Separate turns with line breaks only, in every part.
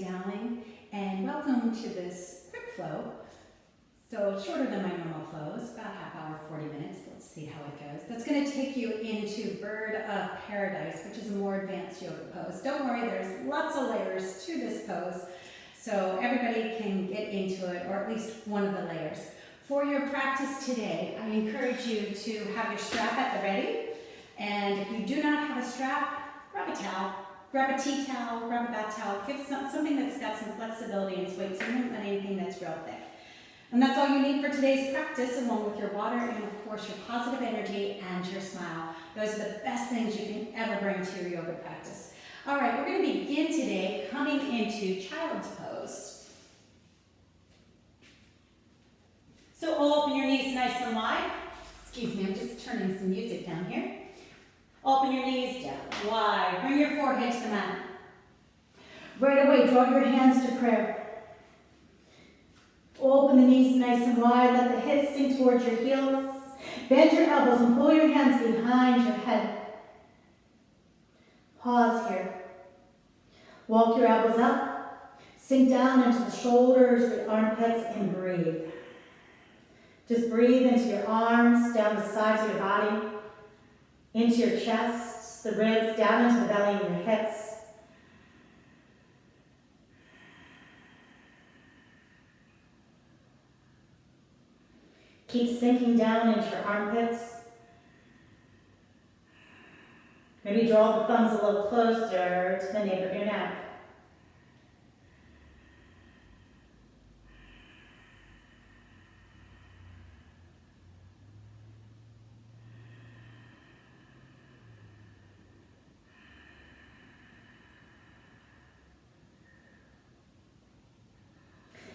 Dowling, and welcome to this quick flow. So shorter than my normal flows, about half hour, 40 minutes. Let's see how it goes. That's going to take you into Bird of Paradise, which is a more advanced yoga pose. Don't worry, there's lots of layers to this pose, so everybody can get into it, or at least one of the layers. For your practice today, I encourage you to have your strap at the ready, and if you do not have a strap, grab a towel. Grab a tea towel, grab a bath towel, get something that's got some flexibility and weight, so you don't want anything that's real thick. And that's all you need for today's practice, along with your water and, of course, your positive energy and your smile. Those are the best things you can ever bring to your yoga practice. All right, we're going to begin today coming into child's pose. So open your knees nice and wide. Excuse me, I'm just turning some music down here. Open your knees down, wide. Bring your forehead to the mat. Right away, draw your hands to prayer. Open the knees nice and wide. Let the hips sink towards your heels. Bend your elbows and pull your hands behind your head. Pause here. Walk your elbows up. Sink down into the shoulders, the armpits, and breathe. Just breathe into your arms, down the sides of your body. Into your chest, the ribs, down into the belly and your hips. Keep sinking down into your armpits. Maybe draw the thumbs a little closer to the nape of your neck.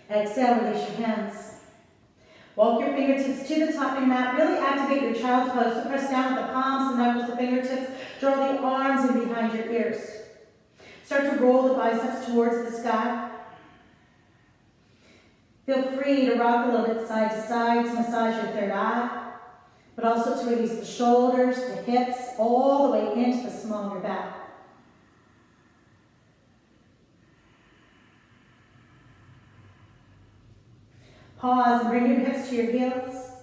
Exhale, release your hands. Walk your fingertips to the top of your mat. Really activate your child's pose. So press down with the palms, the knuckles, the fingertips. Draw the arms in behind your ears. Start to roll the biceps towards the sky. Feel free to rock a little bit side to side to massage your third eye, but also to release the shoulders, the hips, all the way into the small of your back. Pause and bring your hips to your heels.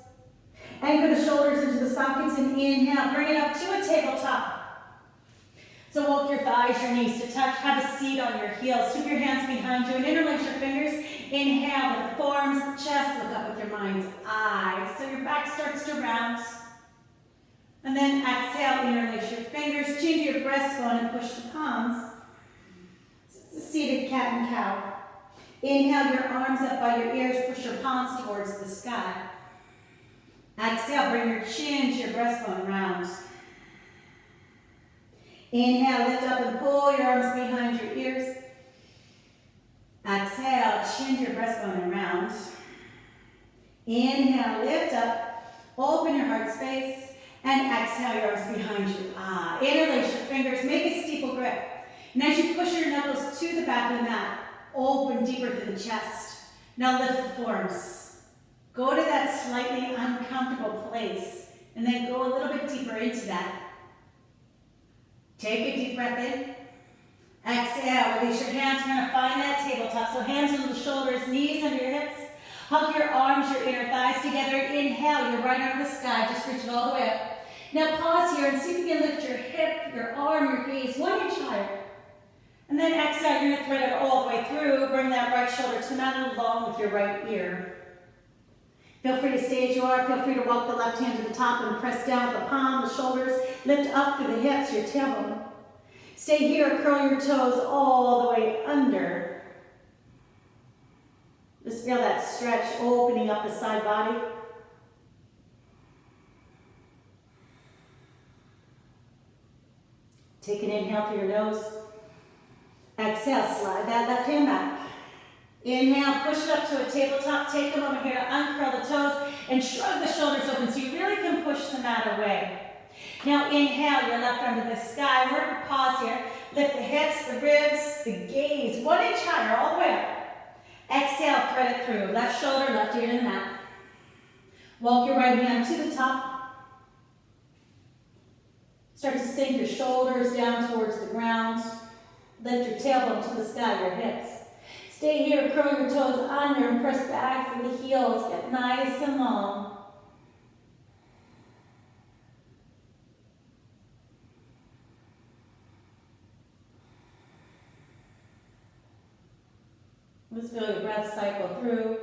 Anchor the shoulders into the sockets and inhale. Bring it up to a tabletop. So walk your thighs, your knees to touch. Have a seat on your heels. Sweep your hands behind you and interlace your fingers. Inhale with the forearms, the chest. Look up with your mind's eye. So your back starts to round. And then exhale, interlace your fingers. Chin to your breastbone and push the palms. It's a seated cat and cow. Inhale your arms up by your ears, push your palms towards the sky. Exhale, bring your chin to your breastbone round. Inhale, lift up and pull your arms behind your ears. Exhale, chin to your breastbone and round. Inhale, lift up, open your heart space, and exhale your arms behind you. Interlace your fingers, make a steeple grip. And as you push your knuckles to the back of the mat, open deeper through the chest. Now lift the forearms. Go to that slightly uncomfortable place and then go a little bit deeper into that. Take a deep breath in. Exhale, release your hands. We're going to find that tabletop. So hands under the shoulders, knees under your hips. Hug your arms, your inner thighs together. Inhale, your right arm to the sky. Just reach it all the way up. Now pause here and see if you can lift your hip, your arm, your gaze 1 inch higher. And then exhale, you're going to thread it all the way through. Bring that right shoulder to the mat along with your right ear. Feel free to stay as you are. Feel free to walk the left hand to the top and press down with the palm, the shoulders. Lift up through the hips, your tailbone. Stay here, curl your toes all the way under. Just feel that stretch opening up the side body. Take an inhale through your nose. Exhale, slide that left hand back. Inhale, push it up to a tabletop. Take a moment here to uncurl the toes and shrug the shoulders open so you really can push the mat away. Now inhale your left arm to the sky. We're going to pause here. Lift the hips, the ribs, the gaze 1 inch higher all the way up. Exhale, thread it through. Left shoulder, left ear to the mat. Walk your right hand to the top. Start to sink your shoulders down towards the ground. Lift your tailbone to the sky, your hips.
Stay here, curl your toes under and press back through the heels. Get nice and long. Just feel your breath cycle through.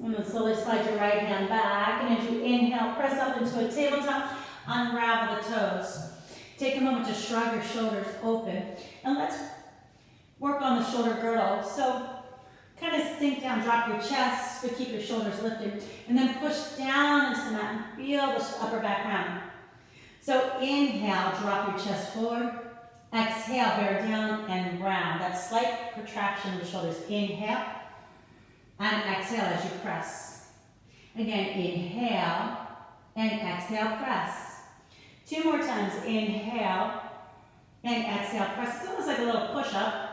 And then slowly slide your right hand back. And as you inhale, press up into a tabletop, unravel the toes. Take a moment to shrug your shoulders open. And let's work on the shoulder girdle. So kind of sink down, drop your chest, but keep your shoulders lifted. And then push down into the mat and feel the upper back round. So inhale, drop your chest forward. Exhale, bear down and round. That slight protraction of the shoulders. Inhale and exhale as you press. Again, inhale and exhale, press. 2 more times. Inhale and exhale, press. It's almost like a little push-up.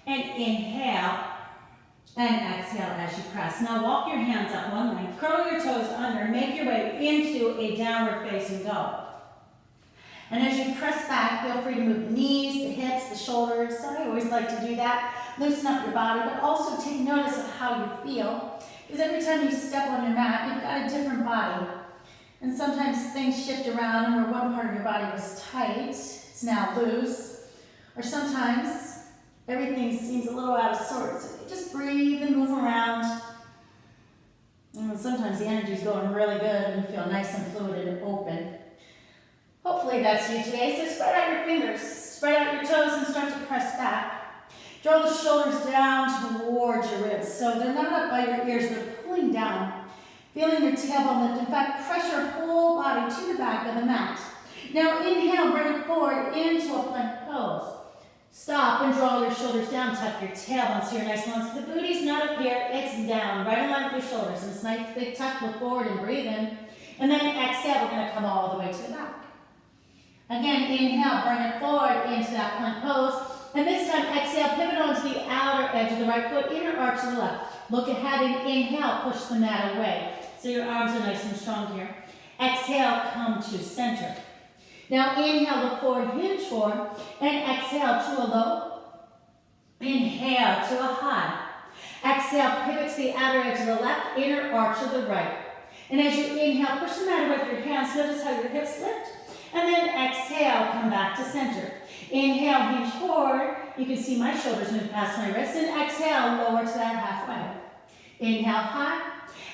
And inhale and exhale as you press. Now walk your hands up one length. Curl your toes under. Make your way into a downward facing dog. And as you press back, feel free to move the knees, the hips, the shoulders. So I always like to do that. Loosen up your body, but also take notice of how you feel. Because every time you step on your mat, you've got a different body. And sometimes things shift around, and where one part of your body was tight, it's now loose. Or sometimes everything seems a little out of sorts. So you just breathe and move around. And sometimes the energy's going really good and you feel nice and fluid and open. Hopefully that's you today. So spread out your fingers, spread out your toes and start to press back. Draw the shoulders down towards your ribs. So they're not up by your ears, they're pulling down. Feeling your tailbone lift. In fact, press your whole body to the back of the mat. Now inhale, bring it forward into a plank pose. Stop and draw your shoulders down. Tuck your tailbone so you're nice and long. So the booty's not up here, it's down, right in line with your shoulders. And this nice big tuck, look forward and breathe in. And then exhale, we're going to come all the way to the back. Again, inhale, bring it forward into that plank pose. And this time, exhale, pivot onto the outer edge of the right foot, inner arch of the left. Look ahead and inhale, push the mat away. So your arms are nice and strong here. Exhale, come to center. Now inhale, look forward, hinge forward, and exhale to a low. Inhale to a high. Exhale, pivot to the outer edge of the left, inner arch of the right. And as you inhale, push the mat away with your hands. Notice how your hips lift. And then exhale, come back to center. Inhale, hinge forward. You can see my shoulders move past my wrists. And exhale, lower to that halfway. Inhale, high.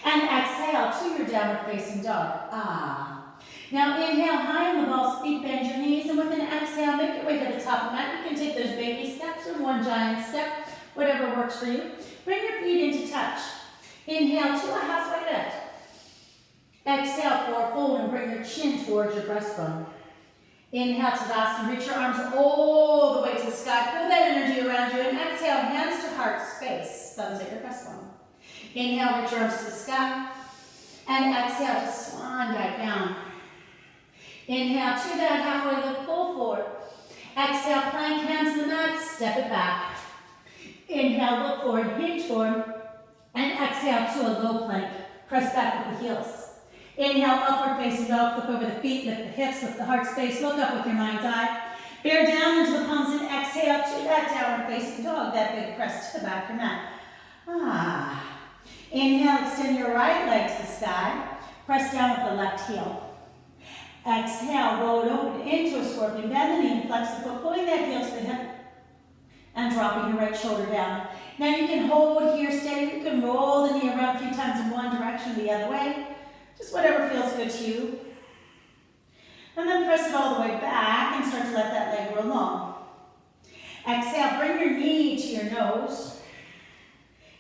And exhale to your downward facing dog. Ah. Now inhale, high on the balls, feet, bend your knees. And with an exhale, make your way to the top of the mat. You can take those baby steps or one giant step, whatever works for you. Bring your feet into touch. Inhale to a halfway lift. Exhale, forward fold and bring your chin towards your breastbone. Inhale, Tadasana. Reach your arms all the way to the sky. Pull that energy around you. And exhale, hands to heart space. Thumbs at your breastbone. Inhale, reach your arms to the sky. And exhale to swan dive down. Inhale to that halfway lift, pull forward. Exhale, plank, hands to the mat, step it back. Inhale, look forward, hinge forward. And exhale to a low plank. Press back with the heels. Inhale, upward facing dog, flip over the feet, lift the hips, lift the heart space, look up with your mind's eye. Bear down into the palms and exhale to that downward facing dog, that big press to the back of your mat. Ah. Inhale, extend your right leg to the sky. Press down with the left heel. Exhale, roll it open into a scorpion. Bend the knee and flex the foot, pulling that heel to the hip and dropping your right shoulder down. Now you can hold here steady. You can roll the knee around a few times in one direction or the other way. Just whatever feels good to you. And then press it all the way back and start to let that leg grow long. Exhale, bring your knee to your nose.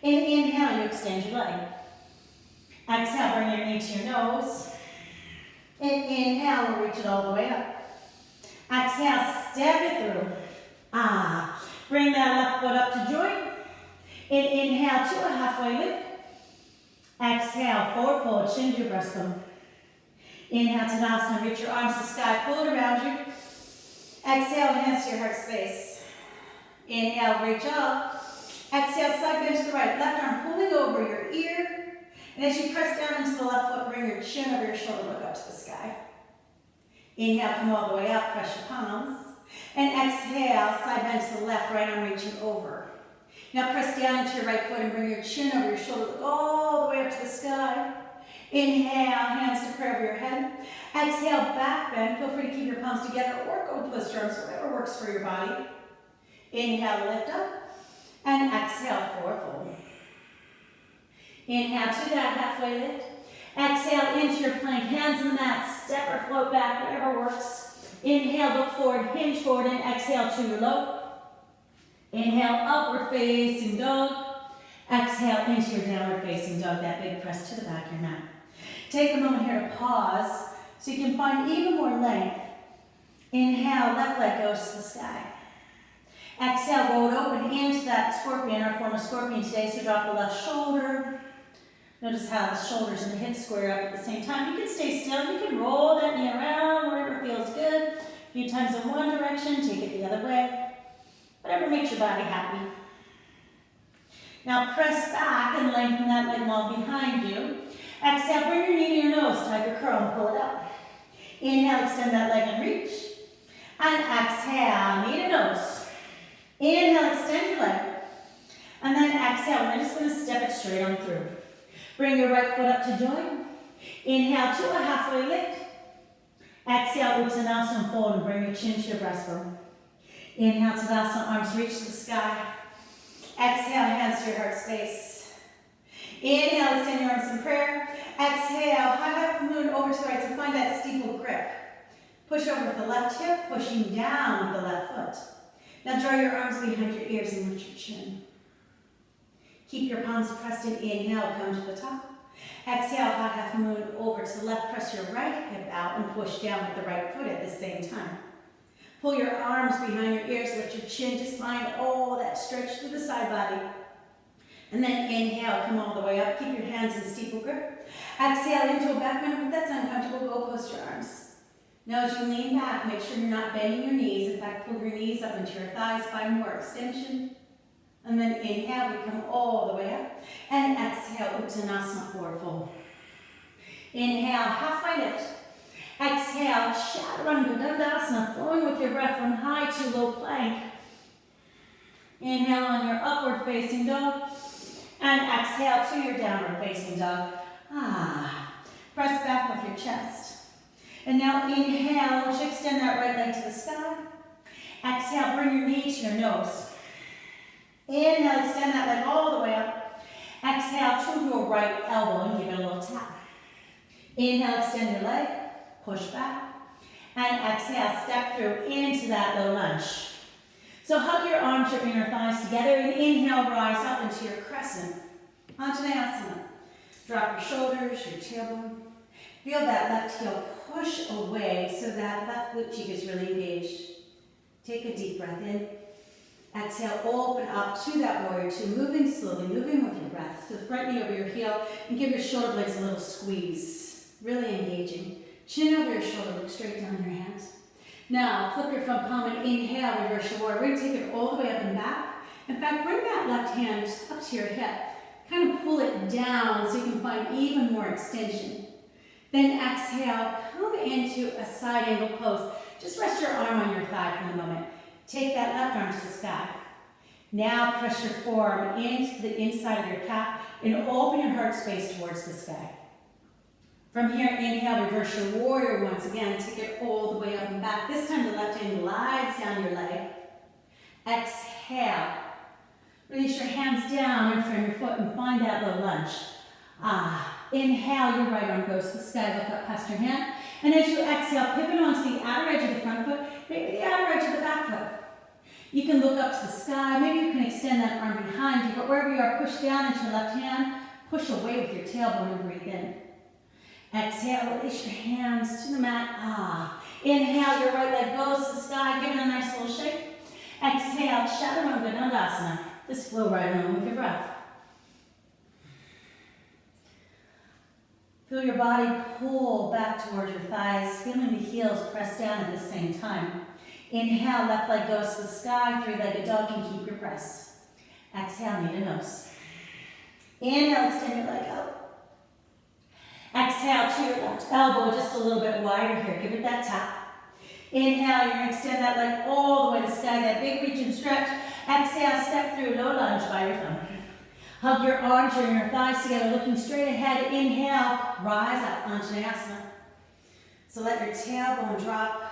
And inhale, you extend your leg. Exhale, bring your knee to your nose. And inhale, we'll reach it all the way up. Exhale, step it through. Ah. Bring that left foot up to joint. And inhale to a halfway lift. Exhale, forward fold, chin to your breastbone. Inhale, Tadasana, reach your arms to the sky, pull it around you. Exhale, hands to your heart space. Inhale, reach up. Exhale, side bend to the right, left arm pulling over your ear. And as you press down into the left foot, bring your chin over your shoulder, look up to the sky. Inhale, come all the way up, press your palms. And exhale, side bend to the left, right arm reaching over. Now press down into your right foot and bring your chin over your shoulder. Look all the way up to the sky. Inhale, hands to prayer over your head. Exhale, back bend. Feel free to keep your palms together or go to twist your arms, whatever works for your body. Inhale, lift up. And exhale, forward fold. Inhale to that halfway lift. Exhale into your plank, hands on the mat, step or float back, whatever works. Inhale, look forward, hinge forward, and exhale to your low. Inhale, upward facing dog. Exhale into your downward facing dog, that big press to the back of your mat. Take a moment here to pause so you can find even more length. Inhale, left leg goes to the sky. Exhale, roll it open into that scorpion, or form of scorpion today, so drop the left shoulder. Notice how the shoulders and the hips square up at the same time. You can stay still, you can roll that knee around, whatever feels good. A few times in one direction, take it the other way. Whatever makes your body happy. Now press back and lengthen that leg long behind you. Exhale, bring your knee to your nose, tiger curl and pull it up. Inhale, extend that leg and reach. And exhale, knee to nose. Inhale, extend your leg. And then exhale, we're just going to step it straight on through. Bring your right foot up to join. Inhale to a halfway lift. Exhale, Uttanasana, fold and bring your chin to your breastbone. Inhale, Tadasana, arms reach to the sky. Exhale, hands to your heart space. Inhale, extend your arms in prayer. Exhale, high up moon over to the right, so find that steeple grip. Push over with the left hip, pushing down with the left foot. Now draw your arms behind your ears and lift your chin. Keep your palms pressed in. Inhale, come to the top. Exhale, high half moon over to the left. Press your right hip out and push down with the right foot at the same time. Pull your arms behind your ears, lift your chin. Just find all that stretch through the side body. And then inhale, come all the way up. Keep your hands in steeple grip. Exhale into a back bend. If that's uncomfortable, go post your arms. Now as you lean back, make sure you're not bending your knees. In fact, pull your knees up into your thighs. Find more extension. And then inhale, we come all the way up. And exhale, Uttanasana, forward fold. Inhale, halfway lift. Exhale, Chaturanga Dandasana, flowing with your breath from high to low plank. Inhale on your upward facing dog. And exhale to your downward facing dog. Press back with your chest. And now inhale, let's extend that right leg to the sky. Exhale, bring your knee to your nose. Inhale, extend that leg all the way up. Exhale, to your right elbow and give it a little tap. Inhale, extend your leg, push back. And exhale, step through into that low lunge. So hug your arms, your inner thighs together, and inhale, rise up into your crescent. Anjaneyasana. Drop your shoulders, your tailbone. Feel that left heel push away so that left glute cheek is really engaged. Take a deep breath in. Exhale, open up to that warrior two, moving slowly, moving with your breath. So front knee over your heel and give your shoulder blades a little squeeze. Really engaging. Chin over your shoulder, look straight down your hands. Now, flip your front palm and inhale, reverse your warrior. We're going to take it all the way up and back. In fact, bring that left hand up to your hip. Kind of pull it down so you can find even more extension. Then exhale, come into a side angle pose. Just rest your arm on your thigh for a moment. Take that left arm to the sky. Now press your forearm into the inside of your calf and open your heart space towards the sky. From here, inhale, reverse your warrior once again. Take it all the way up and back. This time the left hand glides down your leg. Exhale. Release your hands down and frame your foot and find that low lunge. Inhale, your right arm goes to the sky. Look up past your hand. And as you exhale, pivot onto the outer edge of the front foot, maybe the outer edge of the back foot. You can look up to the sky. Maybe you can extend that arm behind you, but wherever you are, push down into your left hand. Push away with your tailbone and breathe in. Exhale, release your hands to the mat. Inhale, your right leg goes to the sky. Give it a nice little shake. Exhale, Chaturanga Dandasana. Just flow right along with your breath. Feel your body pull back towards your thighs, feeling the heels press down at the same time. Inhale, left leg goes to the sky, three-legged dog, and keep your press. Exhale, knee to nose. Inhale, extend your leg out. Exhale to your left elbow, just a little bit wider here. Give it that tap. Inhale, you're going to extend that leg all the way to the sky, that big reach and stretch. Exhale, step through, low lunge by your thumb. Hug your arms or your thighs together, looking straight ahead. Inhale, rise up, Anjaneyasana. So let your tailbone drop.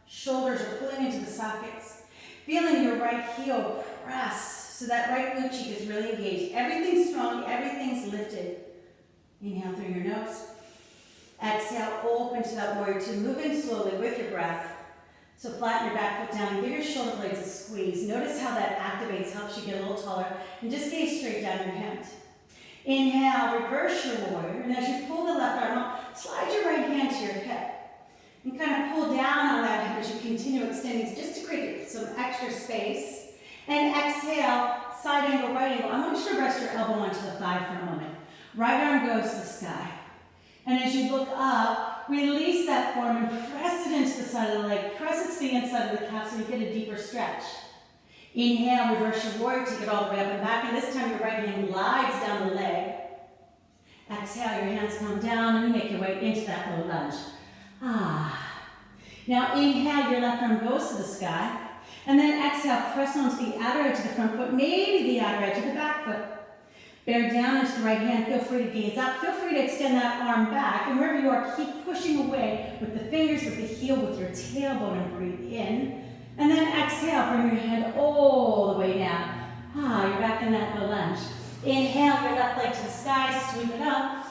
Shoulders are pulling into the sockets. Feeling your right heel press so that right glute cheek is really engaged. Everything's strong, everything's lifted. Inhale through your nose. Exhale, open to that warrior two. Moving slowly with your breath. So flatten your back foot down and give your shoulder blades a squeeze. Notice how that activates, helps you get a little taller. And just gaze straight down your hand. Inhale, reverse your warrior. And as you pull the left arm up, slide your right hand to your hip. And kind of pull down on that hip as you continue extending just to create some extra space. And exhale, side angle, right angle. I want you to rest your elbow onto the thigh for a moment. Right arm goes to the sky. And as you look up, release that form and press it into the side of the leg. Press it to the inside of the calf so you get a deeper stretch. Inhale, reverse your warrior, take it all the way up and back. And this time your right hand glides down the leg. Exhale, your hands come down and you make your way into that low lunge. Now inhale, your left arm goes to the sky. And then exhale, press onto the outer edge of the front foot, maybe the outer edge of the back foot. Bear down into the right hand, feel free to gaze up. Feel free to extend that arm back. And wherever you are, keep pushing away with the fingers, with the heel, with your tailbone, and breathe in. And then exhale, bring your head all the way down. You're back in that low lunge. Inhale, your left leg to the sky, sweep it up.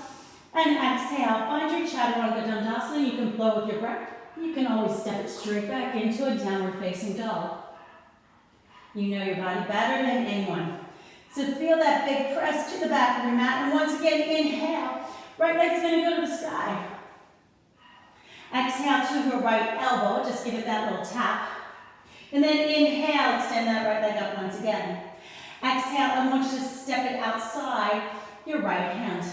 And exhale, find your Chaturanga Dandasana. You can flow with your breath. You can always step it straight back into a downward facing dog. You know your body better than anyone. So feel that big press to the back of your mat. And once again, inhale. Right leg's going to go to the sky. Exhale to your right elbow. Just give it that little tap. And then inhale, extend that right leg up once again. Exhale, I want you to step it outside your right hand.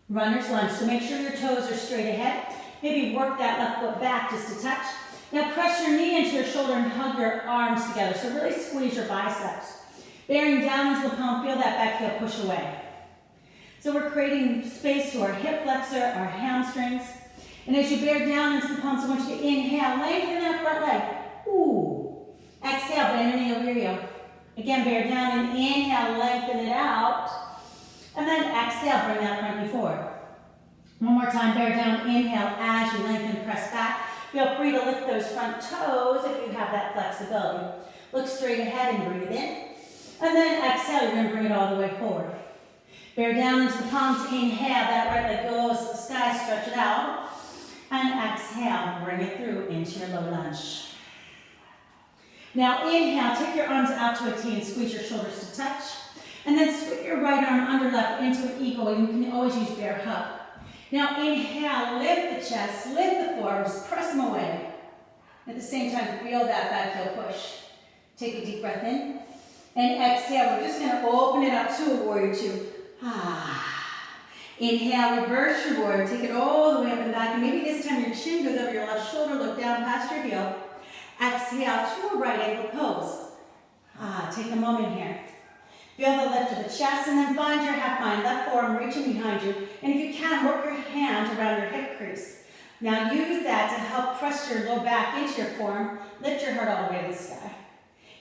Runner's lunge. So make sure your toes are straight ahead. Maybe work that left foot back just a touch. Now press your knee into your shoulder and hug your arms together. So really squeeze your biceps. Bearing down into the palm, feel that back heel push away. So we're creating space to our hip flexor, our hamstrings. And as you bear down into the palms, I want you to inhale, lengthen that front leg. Exhale, bend your knee over your heel. Again, bear down and inhale, lengthen it out. And then exhale, bring that front knee forward. One more time, bear down, inhale, as you lengthen, press back. Feel free to lift those front toes if you have that flexibility. Look straight ahead and breathe in. And then exhale, you're going to bring it all the way forward. Bear down into the palms, inhale, that right leg goes to the sky, stretch it out. And exhale, bring it through into your low lunge. Now inhale, take your arms out to a T and squeeze your shoulders to touch. And then sweep your right arm under left into an eagle. You can always use bear hug. Now inhale, lift the chest, lift the forearms, press them away. At the same time, feel that back heel push. Take a deep breath in. And exhale, we're just going to open it up to a warrior two. Inhale, reverse your warrior. Take it all the way up and back. And maybe this time your chin goes over your left shoulder. Look down past your heel. Exhale to a right angle pose. Take a moment here. Feel the lift of the chest and then find your half bind. Left forearm reaching behind you. And if you can, work your hand around your hip crease. Now use that to help press your low back into your forearm. Lift your heart all the way to the sky.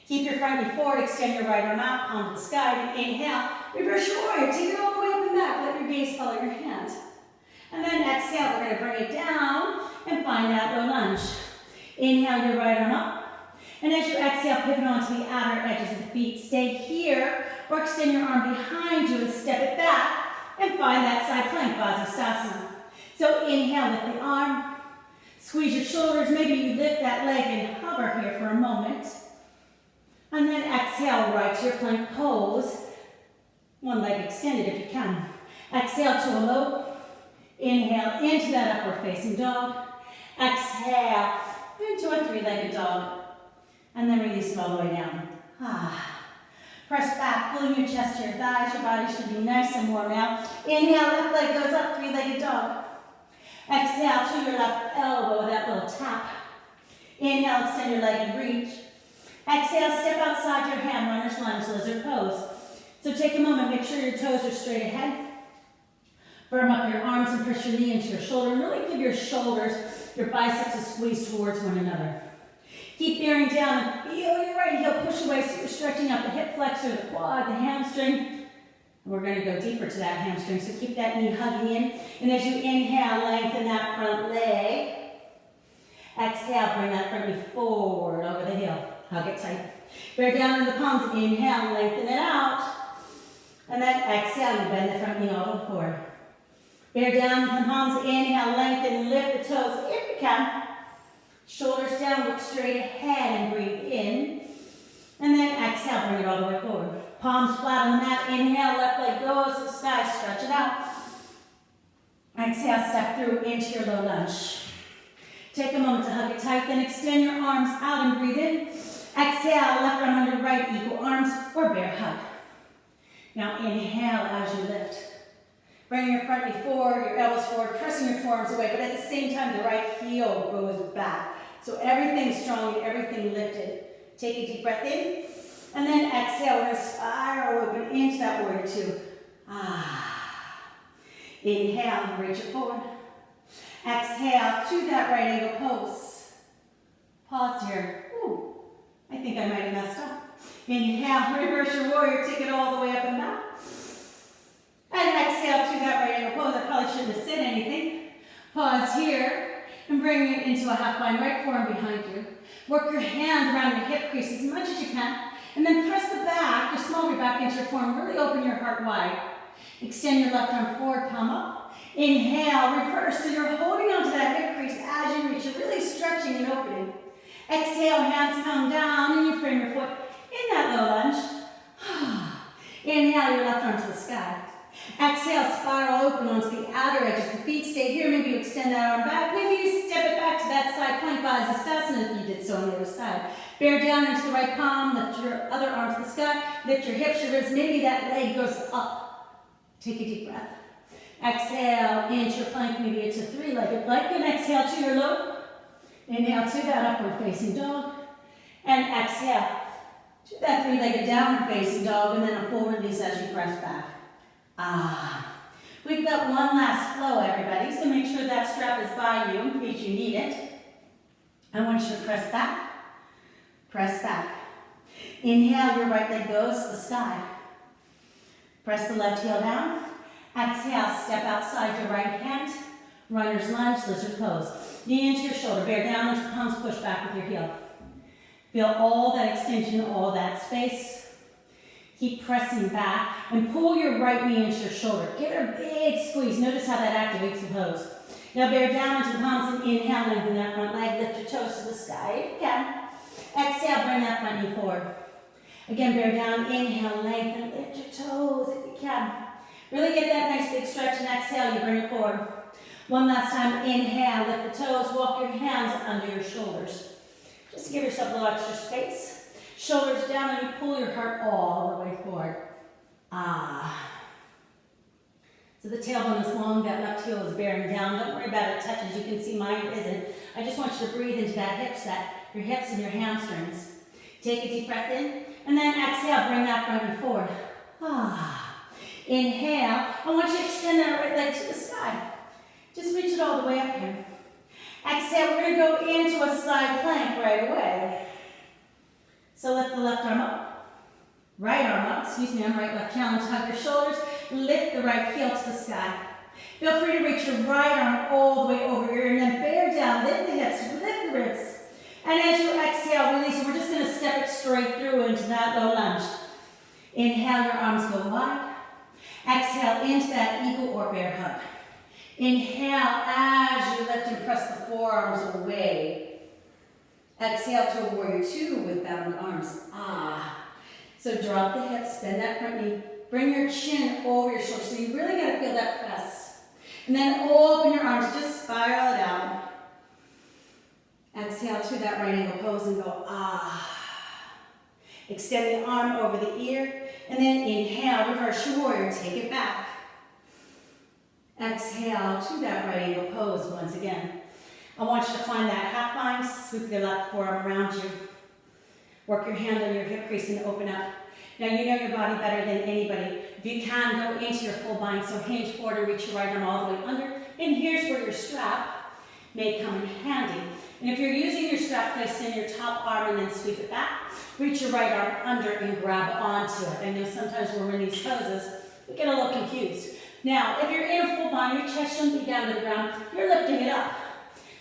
Keep your front knee forward, extend your right arm out, palm to the sky, and inhale, reverse your warrior, take it all the way up and back, let your gaze follow your hand. And then exhale, we're going to bring it down and find that low lunge. Inhale your right arm up, and as you exhale, pivot onto the outer edges of the feet. Stay here, or extend your arm behind you and step it back, and find that side plank, Vasisthasana. So inhale, lift the arm, squeeze your shoulders, maybe you lift that leg and hover here for a moment. And then exhale, right to your plank pose. One leg extended if you can. Exhale to a low. Inhale into that upward facing dog. Exhale into a three-legged dog. And then release it all the way down. Press back, pulling your chest to your thighs. Your body should be nice and warm now. Inhale, left leg goes up, three-legged dog. Exhale to your left elbow, that little tap. Inhale, extend your leg and reach. Exhale, step outside your hand, runner's lunge, lizard pose. So take a moment, make sure your toes are straight ahead. Firm up your arms and press your knee into your shoulder. And really give your shoulders Your biceps are squeezed towards one another. Keep bearing down and feel your right heel push away so you're stretching out the hip flexor, the quad, the hamstring. And we're going to go deeper to that hamstring, so keep that knee hugging in. And as you inhale, lengthen that front leg. Exhale, bring that front knee forward over the heel. Hug it tight. Bear down in the palms. Inhale, lengthen it out. And then exhale, you bend the front knee all the way forward. Bear down in the palms. Inhale, lengthen, lift the toes if you can. Shoulders down, look straight ahead and breathe in. And then exhale, bring it all the way forward. Palms flat on the mat. Inhale, left leg goes to the sky. Stretch it out. Exhale, step through into your low lunge. Take a moment to hug it tight, then extend your arms out and breathe in. Exhale, left arm under right, equal arms or bear hug. Now inhale as you lift. Bring your front knee forward, your elbows forward, pressing your forearms away, but at the same time, the right heel goes back. So everything's strong and everything lifted. Take a deep breath in, and then exhale. We're going to spiral open into that warrior two. Inhale, reach it forward. Exhale to that right angle pose. Pause here. Ooh, I think I might have messed up. Inhale, reverse your warrior, take it all the way up and back. And exhale to that right angle pose. I probably shouldn't have said anything. Pause here and bring it into a half bind, right forearm behind you. Work your hand around your hip crease as much as you can. And then press the back, your small way back into your forearm. Really open your heart wide. Extend your left arm forward, palm up. Inhale, reverse. So you're holding onto that hip crease as you reach. You're really stretching and opening. Exhale, hands come down, and you frame your foot in that low lunge. Inhale, your left arm to the sky. Exhale, spiral open onto the outer edges. The feet stay here. Maybe you extend that arm back. Maybe you step it back to that side plank, Baddha if you did so on the other side. Bear down into the right palm. Lift your other arm to the sky. Lift your hips, your ribs. Maybe that leg goes up. Take a deep breath. Exhale into your plank. Maybe it's a three-legged plank. And exhale to your low. Inhale to that upward facing dog. And exhale to that three-legged downward facing dog. And then a full release as you press back. We've got one last flow, everybody, so make sure that strap is by you in case you need it. I want you to press back. Press back. Inhale, your right leg goes to the sky. Press the left heel down. Exhale, step outside your right hand. Runner's lunge, lizard pose. Knee into your shoulder, bear down into palms, push back with your heel. Feel all that extension, all that space. Keep pressing back and pull your right knee into your shoulder. Give it a big squeeze. Notice how that activates the pose. Now bear down into the palms and inhale, lengthen that front leg. Lift your toes to the sky if you can. Exhale, bring that front knee forward. Again, bear down, inhale, lengthen, lift your toes if you can. Really get that nice big stretch and exhale, you bring it forward. One last time, inhale, lift the toes, walk your hands under your shoulders. Just to give yourself a little extra space. Shoulders down and you pull your heart all the way forward. So the tailbone is long, that left heel is bearing down. Don't worry about it touches. You can see mine isn't. I just want you to breathe into that hip set, your hips and your hamstrings. Take a deep breath in, and then exhale, bring that front knee forward. Inhale, I want you to extend that right leg to the sky. Just reach it all the way up here. Exhale, we're going to go into a side plank right away. So lift the left arm up, right arm up, I'm right left challenge, hug your shoulders, lift the right heel to the sky. Feel free to reach your right arm all the way over here and then bear down, lift the hips, lift the ribs. And as you exhale, release, we're just going to step it straight through into that low lunge. Inhale, your arms go wide. Exhale into that eagle or bear hug. Inhale as you lift and press the forearms away. Exhale to a warrior two with bound arms. So drop the hips, bend that front knee. Bring your chin over your shoulder. So you really got to feel that press. And then open your arms, just spiral it out. Exhale to that right angle pose and go Extend the arm over the ear. And then inhale, reverse your warrior, take it back. Exhale to that right angle pose once again. I want you to find that half bind, sweep your left forearm around you. Work your hand on your hip crease and open up. Now you know your body better than anybody. If you can, go into your full bind, so hinge forward and reach your right arm all the way under. And here's where your strap. may come in handy. And if you're using your strap, place in your top arm and then sweep it back. Reach your right arm under and grab onto it. I know sometimes when we're in these poses, we get a little confused. Now, if you're in a full bind, your chest shouldn't be down to the ground. You're lifting it up.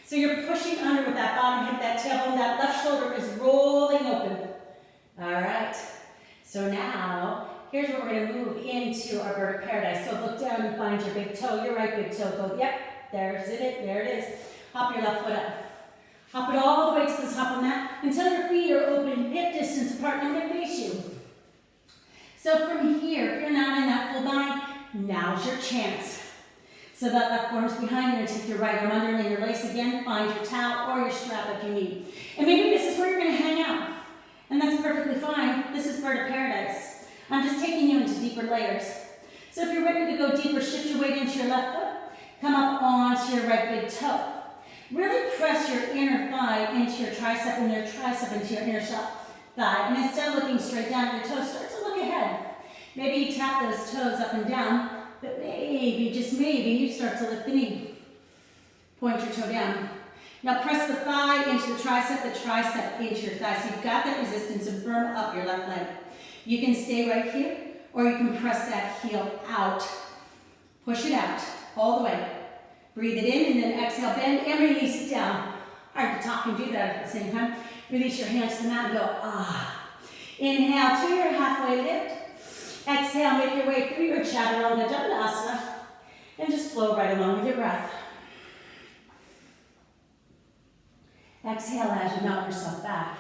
So you're pushing under with that bottom hip, that tailbone, that left shoulder is rolling open. All right. So now, here's where we're going to move into our bird of paradise. So look down and find your big toe, your right big toe. Go, yep, there's it, there it is. Hop your left foot up. Hop it all the way to the top of that until your feet are open, hip distance apart, and I'm going to face you. So from here, if you're not in that full bind, now's your chance. So that left arm's behind, you're going to take your right arm under, lay your lace again, find your towel or your strap if you need. And maybe this is where you're going to hang out. And that's perfectly fine. This is bird of paradise. I'm just taking you into deeper layers. So if you're ready to go deeper, shift your weight into your left foot, come up onto your right big toe. Really press your inner thigh into your tricep and your tricep into your inner thigh. And instead of looking straight down, your toes start to look ahead. Maybe you tap those toes up and down, but maybe, just maybe, you start to lift the knee. Point your toe down. Now press the thigh into the tricep into your thigh. So you've got that resistance and firm up your left leg. You can stay right here, or you can press that heel out. Push it out all the way. Breathe it in and then exhale, bend and release it down. Hard to talk and do that at the same time. Release your hands to the mat and go, ah. Inhale to your halfway lift. Exhale, make your way through your chaturanga dandasana and just flow right along with your breath. Exhale as you knock yourself back.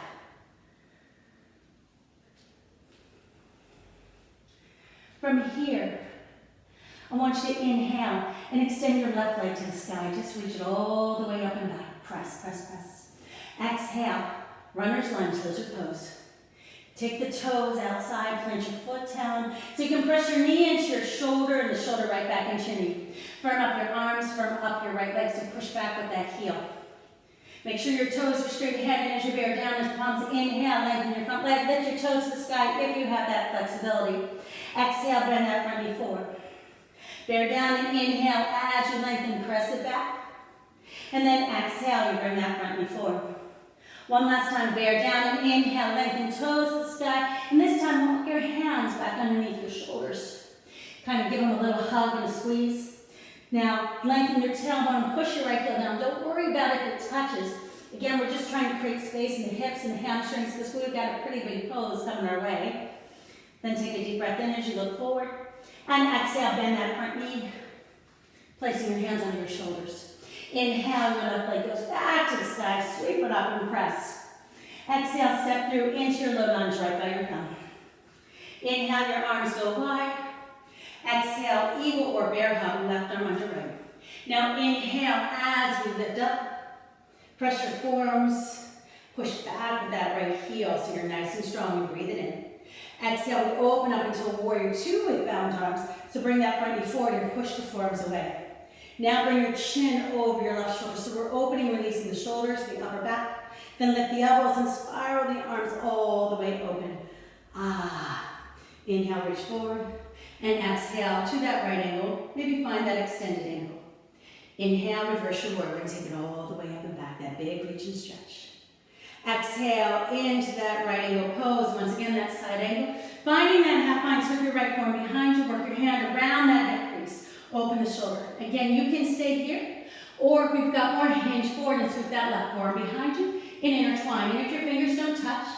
From here, I want you to inhale and extend your left leg to the sky. Just reach it all the way up and back. Press, press, press. Exhale, runner's lunge, lizard pose. Take the toes outside, plant your foot down. So you can press your knee into your shoulder and the shoulder right back into your knee. Firm up your arms, firm up your right leg, so push back with that heel. Make sure your toes are straight ahead, and as you bear down as palms, inhale, lengthen your front leg, lift your toes to the sky if you have that flexibility. Exhale, bend that front knee forward. Bear down and inhale as you lengthen, press it back. And then exhale, you bring that front knee forward. One last time, bear down and inhale, lengthen toes to the sky. And this time, walk your hands back underneath your shoulders. Kind of give them a little hug and a squeeze. Now, lengthen your tailbone, push your right heel down. Don't worry about it if it touches. Again, we're just trying to create space in the hips and the hamstrings because we've got a pretty big pose coming our way. Then take a deep breath in as you look forward. And exhale, bend that front knee, placing your hands on your shoulders. Inhale, your left leg goes back to the sky, sweep it up and press. Exhale, step through into your low lunge right by your thumb. Inhale, your arms go wide. Exhale, eagle or bear hug, left arm under right. Now inhale as we lift up. Press your forearms, push back with that right heel so you're nice and strong and breathe it in. Exhale, we open up into a warrior two with bound arms. So bring that front knee forward and push the forearms away. Now bring your chin over your left shoulder. So we're opening, releasing the shoulders, the upper back. Then lift the elbows and spiral the arms all the way open. Ah. Inhale, reach forward. And exhale to that right angle. Maybe find that extended angle. Inhale, reverse your warrior and take it all the way up and back. That big reach and stretch. Exhale into that right angle pose. Once again, that side angle. Finding that half bind, sweep your right forearm behind you. Work your hand around that hip crease. Open the shoulder. Again, you can stay here. Or if we've got more, hinge forward and sweep that left forearm behind you and intertwine. And if your fingers don't touch,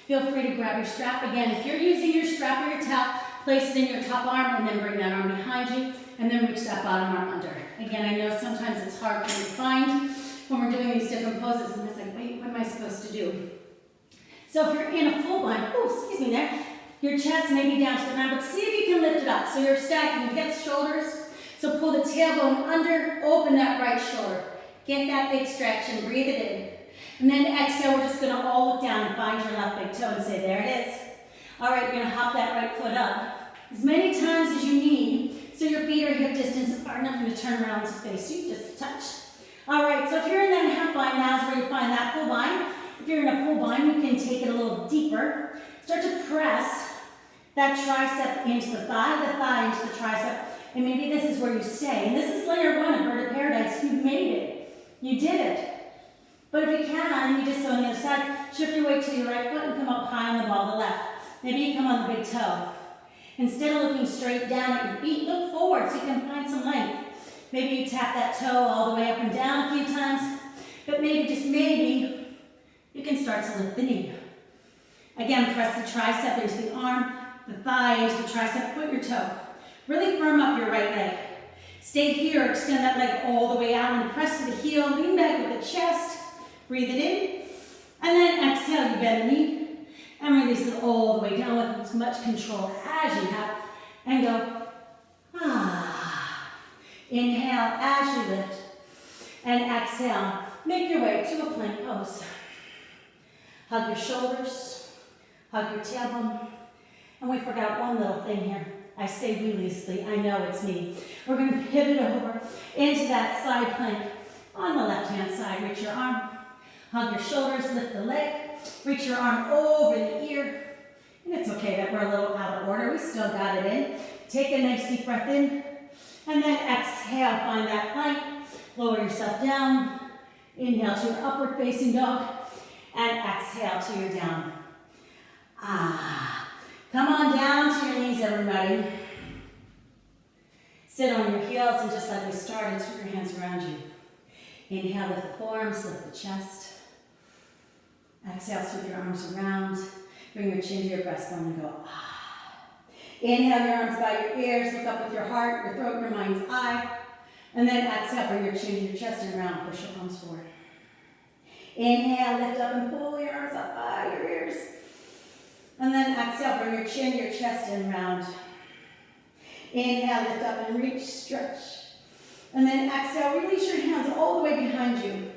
feel free to grab your strap. Again, if you're using your strap or your towel, place it in your top arm and then bring that arm behind you and then reach that bottom arm under. Again, I know sometimes it's hard for you to find when we're doing these different poses and it's like, wait, what am I supposed to do? So if you're in a full bind, oh, excuse me there, your chest may be down to the ground, but see if you can lift it up. So you're stacking hips, shoulders. So pull the tailbone under, open that right shoulder. Get that big stretch and breathe it in. And then exhale, we're just gonna all look down and find your left big toe and say, there it is. All right, you're gonna hop that right foot up as many times as you need so your feet are hip distance apart enough to turn around to face you, just a touch. All right, so if you're in that half bind, now's where you find that full bind. If you're in a full bind, you can take it a little deeper. Start to press that tricep into the thigh into the tricep, and maybe this is where you stay. And this is layer one of Bird of Paradise. You've made it. You did it. But if you can, you just go on the other side, shift your weight to your right foot and come up high on the ball of the left. Maybe you come on the big toe. Instead of looking straight down at your feet, look forward so you can find some length. Maybe you tap that toe all the way up and down a few times, but maybe, just maybe, you can start to lift the knee. Again, press the tricep into the arm, the thigh into the tricep, put your toe. Really firm up your right leg. Stay here, extend that leg all the way out and press to the heel, lean back with the chest, breathe it in, and then exhale, you bend the knee, and release it all the way down with as much control as you have, and go, ah. Inhale as you lift, and exhale, make your way to a plank pose. Hug your shoulders, hug your tailbone, and we forgot one little thing here. I say we loosely, I know it's me. We're going to pivot over into that side plank on the left-hand side. Reach your arm, hug your shoulders, lift the leg, reach your arm over the ear. And it's okay that we're a little out of order. We still got it in. Take a nice deep breath in, and then exhale, find that plank. Lower yourself down. Inhale to your upward facing dog, and exhale to your down. Ah. Come on down to your knees, everybody. Sit on your heels, and just like we started, sweep your hands around you. Inhale, lift the forearms, lift the chest. Exhale, sweep your arms around. Bring your chin to your breastbone and go, ah. Inhale, your arms by your ears, look up with your heart, your throat, your mind's eye. And then exhale, bring your chin to your chest and around, push your palms forward. Inhale, lift up and pull your arms up by your ears. And then exhale, bring your chin, your chest, and round. Inhale, lift up and reach, stretch. And then exhale, release your hands all the way behind you.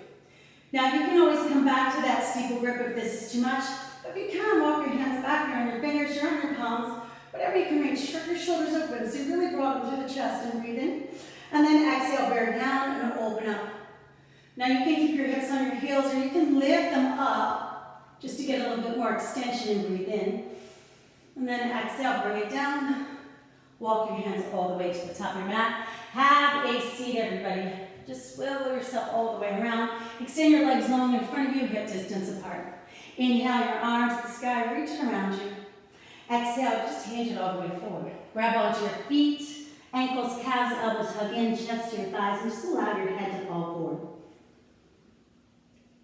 Now, you can always come back to that steeple grip if this is too much. But if you can, walk your hands back. You're on your fingers, you're on your palms. Whatever you can reach, shrug your shoulders open. So you really broaden through the chest and breathe in. And then exhale, bear down and open up. Now, you can keep your hips on your heels, or you can lift them up just to get a little bit more extension and breathe in. And then exhale, bring it down. Walk your hands all the way to the top of your mat. Have a seat, everybody. Just swivel yourself all the way around. Extend your legs long in front of you, hip distance apart. Inhale, your arms to the sky, reaching around you. Exhale, just hinge it all the way forward. Grab onto your feet, ankles, calves, elbows hug in, chest to your thighs, and just allow your head to fall forward.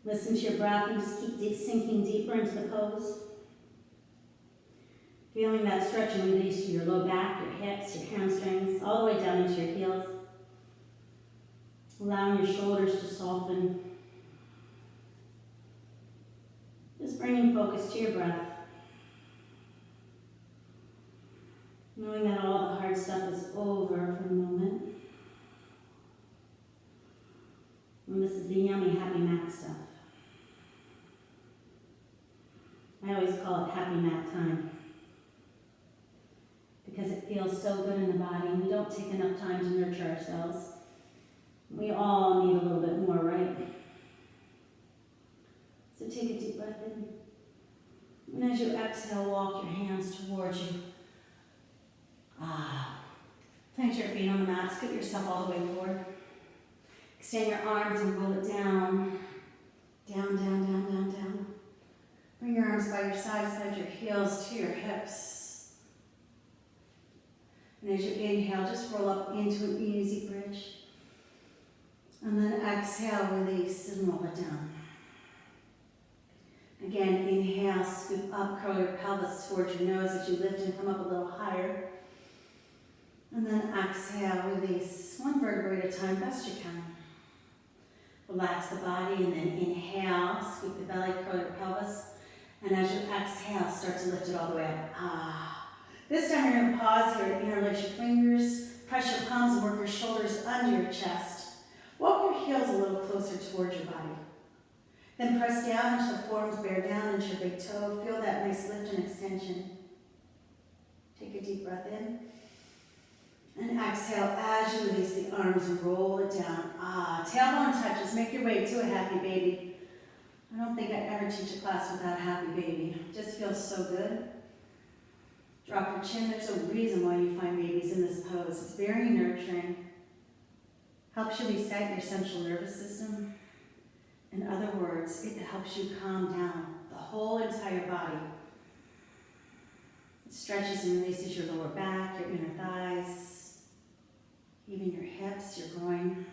Listen to your breath and just keep sinking deeper into the pose. Feeling that stretch and release to your low back, your hips, your hamstrings, all the way down into your heels. Allowing your shoulders to soften. Just bringing focus to your breath. Knowing that all the hard stuff is over for the moment. And this is the yummy happy mat stuff. I always call it happy mat time. Because it feels so good in the body, and we don't take enough time to nurture ourselves. We all need a little bit more, right? So take a deep breath in. And as you exhale, walk your hands towards you. Plant your feet on the mat, scoot yourself all the way forward. Extend your arms and roll it down. Down, down, down, down, down. Bring your arms by your sides, slide your heels to your hips. And as you inhale, just roll up into an easy bridge. And then exhale, release, and roll it down. Again, inhale, scoop up, curl your pelvis towards your nose as you lift and come up a little higher. And then exhale, release, one vertebrae at a time, best you can. Relax the body, and then inhale, scoop the belly, curl your pelvis. And as you exhale, start to lift it all the way up. This time you're going to pause here, interlace your fingers, press your palms, and work your shoulders under your chest. Walk your heels a little closer towards your body. Then press down into the forearms, bear down into your big toe. Feel that nice lift and extension. Take a deep breath in. And exhale as you release the arms and roll it down. Tailbone touches. Make your way to a happy baby. I don't think I ever teach a class without a happy baby. It just feels so good. Drop your chin. There's a reason why you find babies in this pose. It's very nurturing. Helps you reset your central nervous system. In other words, it helps you calm down the whole entire body. It stretches and releases your lower back, your inner thighs, even your hips, your groin.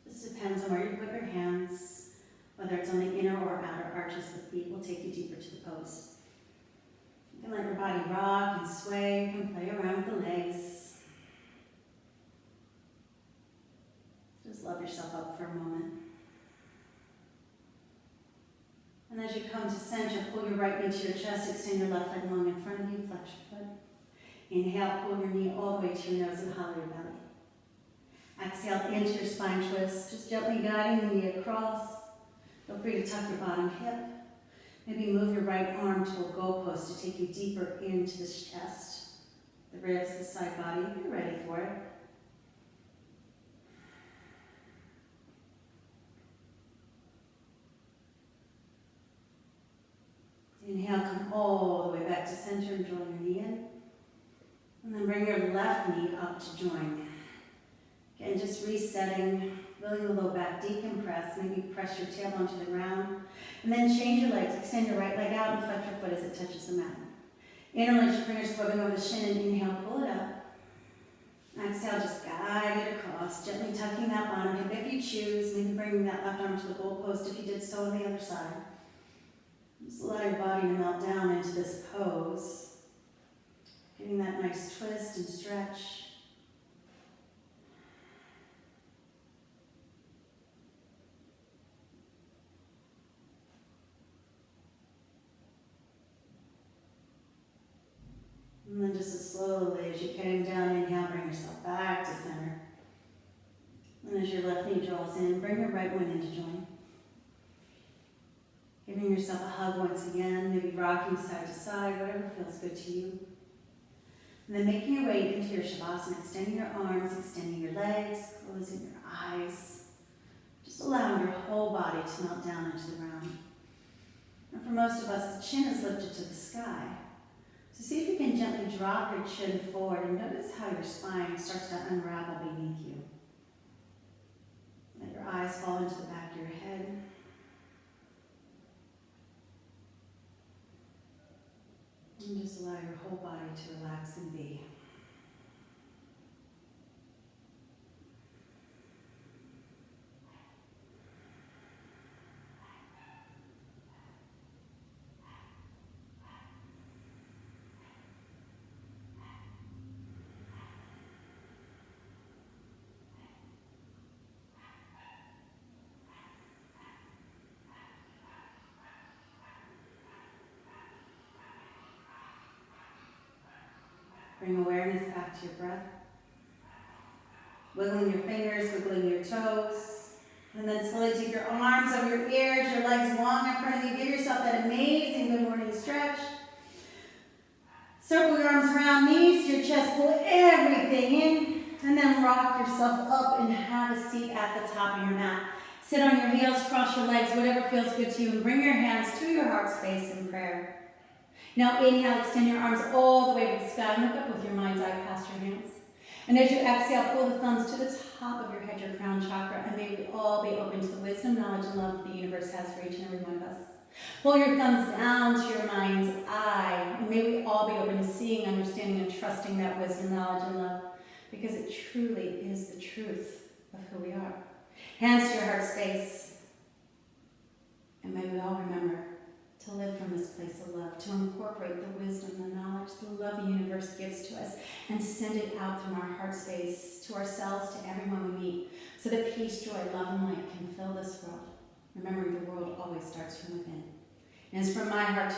This depends on where you put your hands, whether it's on the inner or outer arches of the feet will take you deeper to the pose. You can let your body rock and sway. You can play around with the legs. Just love yourself up for a moment. And as you come to center, pull your right knee to your chest, extend your left leg long in front of you, flex your foot. Inhale, pull your knee all the way to your nose and hollow your belly. Exhale into your spine twist, just gently guiding the knee across. Feel free to tuck your bottom hip. Maybe move your right arm to a goalpost to take you deeper into this chest, the ribs, the side body, if you're ready for it. Inhale, come all the way back to center and draw your knee in. And then bring your left knee up to join. Again, just resetting, feeling the low back decompress. Maybe press your tailbone to the ground. And then change your legs. Extend your right leg out and flex your foot as it touches the mat. Interlace your fingers, rubbing over the shin, and inhale, pull it up. Exhale, just guide it across, gently tucking that bottom hip if you choose. Maybe bringing that left arm to the goalpost if you did so on the other side. Just allow your body to melt down into this pose. Getting that nice twist and stretch. And then just as slowly as you came down, inhale, bring yourself back to center. And as your left knee draws in, bring your right one in to join. Giving yourself a hug once again, maybe rocking side to side, whatever feels good to you. And then making your way into your Shavasana, extending your arms, extending your legs, closing your eyes. Just allowing your whole body to melt down into the ground. And for most of us, the chin is lifted to the sky. So see if you can gently drop your chin forward and notice how your spine starts to unravel beneath you. Let your eyes fall into the back of your head. And just allow your whole body to relax and be. Bring awareness back to your breath. Wiggling your fingers, wiggling your toes. And then slowly take your arms over your ears, your legs long in front of you. Give yourself that amazing good morning stretch. Circle your arms around, knees to your chest, pull everything in. And then rock yourself up and have a seat at the top of your mat. Sit on your heels, cross your legs, whatever feels good to you. And bring your hands to your heart space in prayer. Now inhale, extend your arms all the way to the sky. Look up with your mind's eye past your hands. And as you exhale, pull the thumbs to the top of your head, your crown chakra, and may we all be open to the wisdom, knowledge, and love the universe has for each and every one of us. Pull your thumbs down to your mind's eye, and may we all be open to seeing, understanding, and trusting that wisdom, knowledge, and love, because it truly is the truth of who we are. Hands to your heart space, and may we all remember to live from this place of love, to incorporate the wisdom, the knowledge, the love the universe gives to us, and send it out from our heart space to ourselves, to everyone we meet, so that peace, joy, love, and light can fill this world. Remembering the world always starts from within. And it's from my heart to